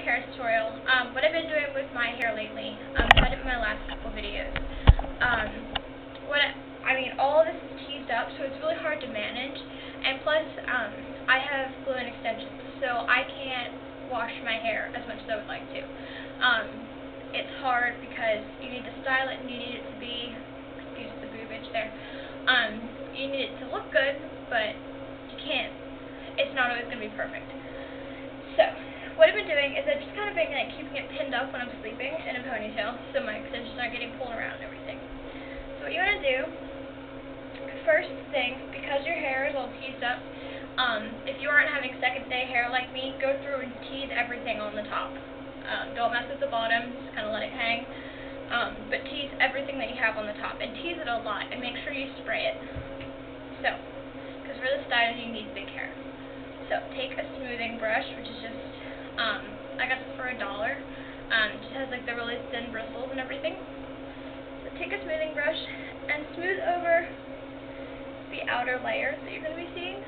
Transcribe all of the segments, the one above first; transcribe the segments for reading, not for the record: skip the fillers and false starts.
hair tutorial. What I've been doing with my hair lately, I said it in my last couple videos. All of this is teased up, so it's really hard to manage. And plus, I have glue-in extensions, so I can't wash my hair as much as I would like to. It's hard because you need to style it and you need it to be, excuse the boobage there, you need it to look good, but you can't, it's not always going to be perfect. So, what I've been doing is I've just kind of been keeping it pinned up when I'm sleeping in a ponytail, so my extensions aren't getting pulled around and everything. So what you want to do, first thing, because your hair is all teased up, if you aren't having second day hair like me, go through and tease everything on the top. Don't mess with the bottom, just kind of let it hang. But tease everything that you have on the top, and tease it a lot, and make sure you spray it. So, because for this style you need big hair. So, take a smoothing brush, which is just, I got this for $1. It just has like the really thin bristles and everything. So take a smoothing brush and smooth over the outer layers that you're going to be seeing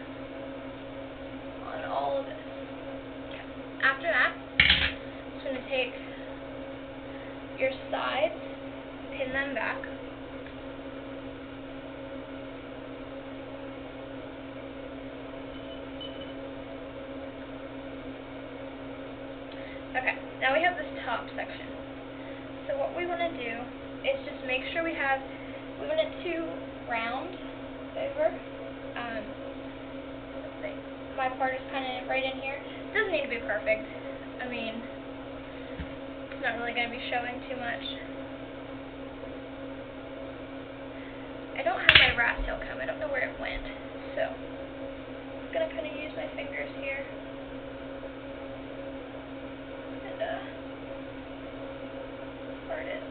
on all of this. Okay. After that, I'm going to take your sides, pin them back. Okay, now we have this top section. So what we want to do is just make sure we want it to round over. Let's see, my part is kind of right in here. It doesn't need to be perfect. I mean, it's not really going to be showing too much. I don't have my rat tail comb. I don't know where it went. So, I'm going to kind of use my fingers here. And, part it.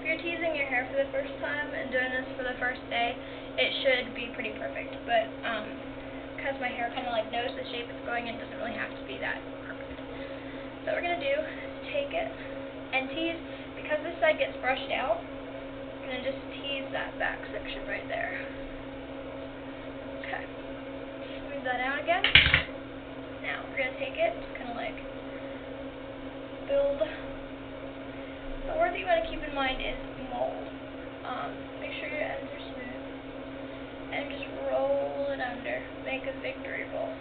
If you're teasing your hair for the first time and doing this for the first day, it should be pretty perfect. But, because my hair kind of like knows the shape it's going in, it doesn't really have to be that perfect. So what we're going to do is take it and tease, because this side gets brushed out, I'm going to just tease that back section right there. Okay. Smooth that out again. Now we're going to take it, just kind of like build. The word that you want to keep in mind is mold. Make sure your ends are smooth. And just roll it under. Make a victory roll.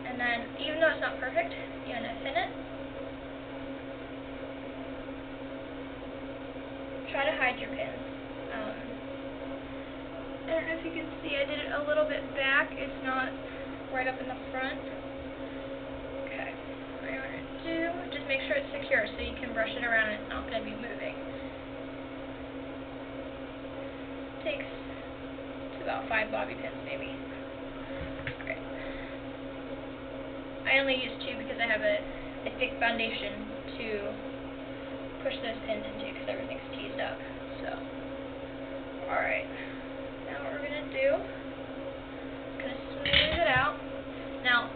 And then, even though it's not perfect, you want to thin it. Try to hide your pins. I don't know if you can see, I did it a little bit back. It's not right up in the front. Okay. What you want to do, just make sure it's secure so you can brush it around and it's not going to be moving. Takes about 5 bobby pins maybe. Great. I only use 2 because I have a thick foundation to push those pins into because everything's teased up. So, alright. Now what we're going to do, I'm going to smooth it out. Now,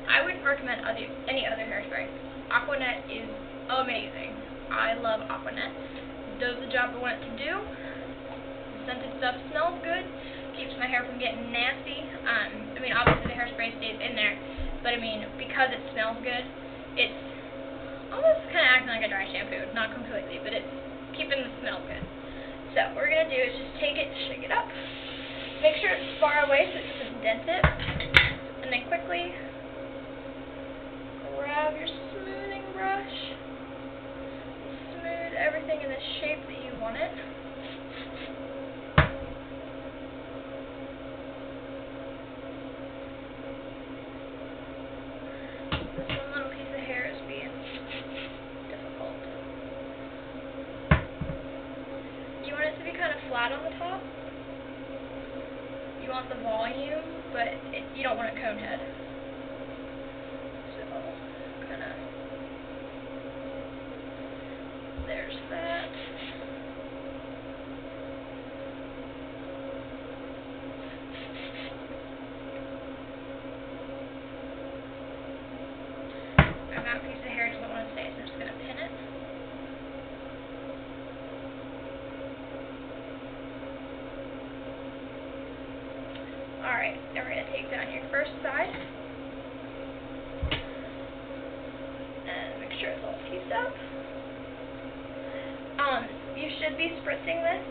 I wouldn't recommend any other hairspray. Aquanet is amazing. I love Aquanet. It does the job I want it to do. Scented stuff smells good, keeps my hair from getting nasty. Obviously the hairspray stays in there, but because it smells good, it's almost kind of acting like a dry shampoo. Not completely, but it's keeping the smell good. So what we're going to do is just take it, shake it up, make sure it's far away so it doesn't dent it, and then quickly grab your smoothing brush, smooth everything in the shape that you want it. Kind of flat on the top. You want the volume, but you don't want a cone head. So, kind of, there's that. And that piece of hair doesn't want to stay, so I'm just going to pin it. And we're going to take down your first side. And make sure it's all pieced up. You should be spritzing this.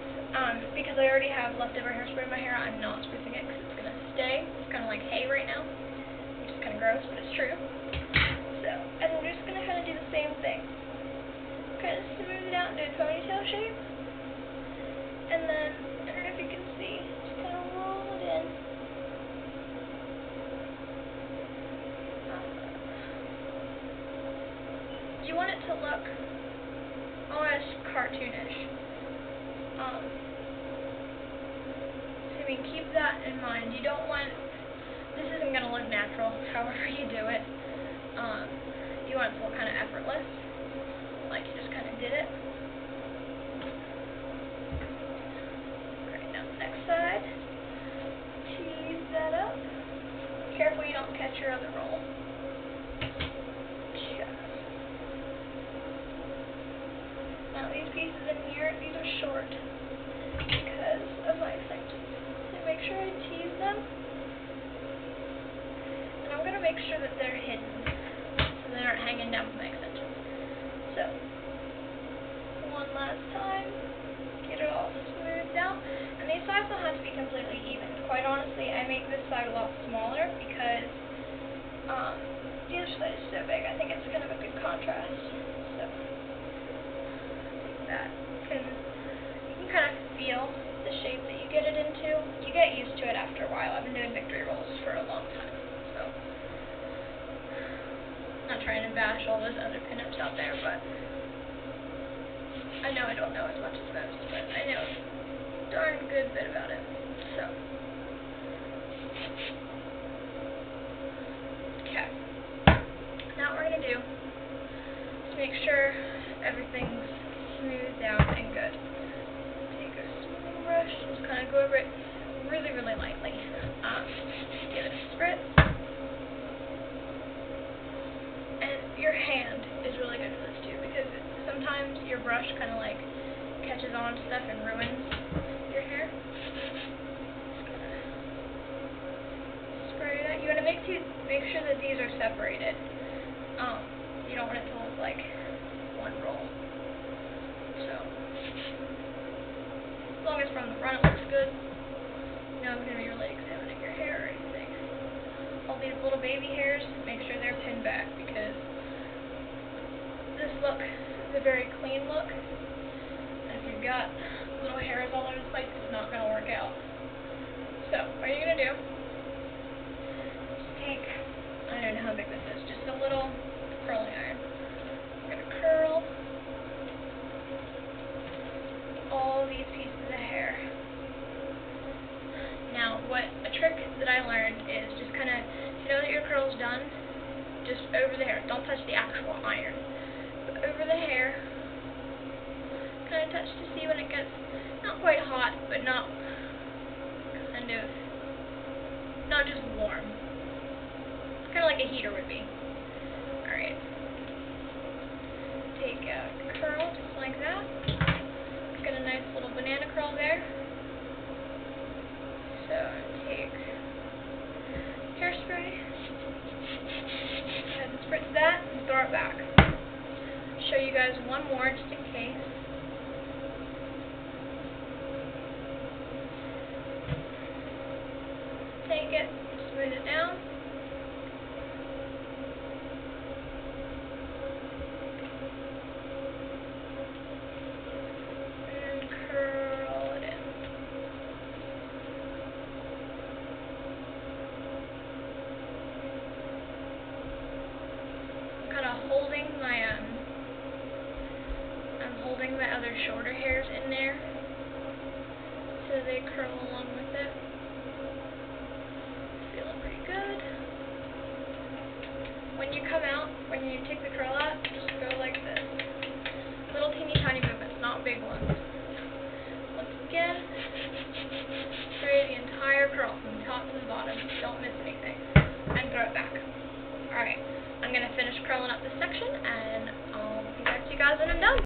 Because I already have leftover hairspray in my hair, I'm not spritzing it because it's going to stay. It's kind of like hay right now. Which is kind of gross, but it's true. So, and we're just going to kind of do the same thing. Kind of smooth it out into a ponytail shape. And then, I don't know if you can see, just kind of roll it in. You want it to look almost cartoonish. So, I mean, keep that in mind. You don't want, this isn't going to look natural, however you do it. You want it to look kind of effortless, like you just kind of did it. Great, now the next side. Tease that up. Careful you don't catch your other roll. Now these pieces in here, these are short because of my extensions. So make sure I tease them. And I'm going to make sure that they're hidden so they aren't hanging down from my extensions. So, one last time, get it all smoothed out. And these sides don't have to be completely even. Quite honestly, I make this side a lot smaller because the other side is so big. I think it's kind of a good contrast. So, that you can kind of feel the shape that you get it into. You get used to it after a while. I've been doing victory rolls for a long time, so not trying to bash all those other pinups out there, but I know I don't know as much as most, but I know a darn good bit about it. So, okay. Now what we're gonna do is make sure everything's smoothed out and good. Take a smoothing brush, just kind of go over it really, really lightly. Give it a spritz. And your hand is really good for this too, because sometimes your brush kind of like catches on to stuff and ruins your hair. Just gonna spray it out. You want to make sure that these are separated. You don't want it to look like one roll. So, as long as from the front it looks good, no one's going to be really examining your hair or anything. All these little baby hairs, make sure they're pinned back because this look is a very clean look. And if you've got little hairs all over the place, it's not going to work out. So, what you're going to do, just take, I don't know how big this is, just a little curling iron. You're going to curl all these pieces of hair. Now, a trick that I learned is just kind of, you know that your curl's done, just over the hair. Don't touch the actual iron, but over the hair, kind of touch to see when it gets not quite hot, but not kind of, not just warm. Kind of like a heater would be. Alright. Take out your curl, just like that. Got a nice little banana curl there. So take hairspray, and spritz that and throw it back. Show you guys one more just in case. Take it, smooth it down. I'm holding my other shorter hairs in there so they curl along with it. Feeling pretty good. When you come out, when you take the curl out, just go like this. Little teeny tiny movements, not big ones. Once again, spray the entire curl from the top to the bottom. Don't miss anything. And throw it back. Alright, I'm going to finish curling up this section and I'll be back to you guys when I'm done.